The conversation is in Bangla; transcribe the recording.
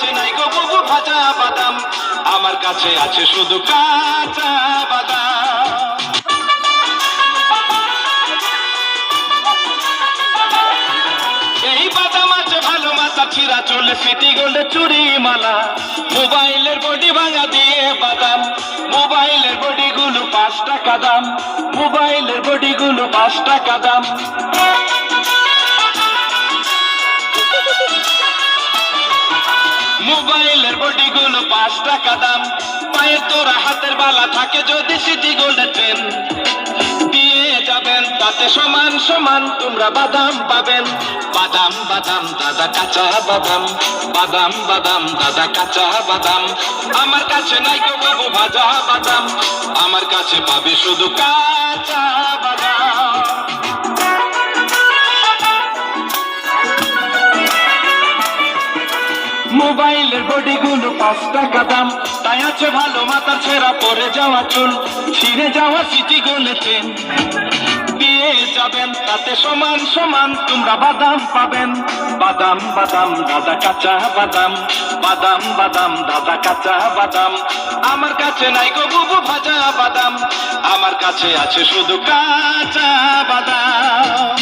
কাছে নাই গো বুবু ভাজা বাদাম, আমার কাছে আছে শুধু কাঁচা বাদাম। এই বাদাম আছে ভালো, মাথা ছিঁড়া চলে সিটি গোল্ডে চুরি মালা, মোবাইলের বডি ভাঙা দিয়ে বাদাম, মোবাইলের বডি গুলো 5 টাকা দাম, মোবাইলের বডি গুলো 5 টাকা দাম। মোবাইলের বডি গুলো 5 টাকা দাম, পায়ের তোরা হাতের বালা থাকে যদি সিটি গোল্ডের চেন দিয়ে যাবেন, তাতে সমান সমান তোমরা বাদাম পাবেন। বাদাম বাদাম দাদা কাঁচা বাদাম, বাদাম বাদাম দাদা কাঁচা বাদাম, আমার কাছে নাই গো বাবু ভাজা বাদাম, আমার কাছে পাবে শুধু কাঁচা বাদাম। মোবাইলের বডি গুলো 5 টাকা দাম, তাই আছে ভালো মাথার ছেঁড়া পরে যাওয়া চুল, ছিঁড়ে যাওয়া সিটি গোল্ডের চেন দিয়ে যাবেন, তাতে সমান সমান তোমরা বাদাম পাবেন। বাদাম বাদাম দাদা কাঁচা বাদাম, বাদাম বাদাম দাদা কাঁচা বাদাম, আমার কাছে নাই গো বুবু ভাজা বাদাম, আমার কাছে আছে শুধু কাঁচা বাদাম।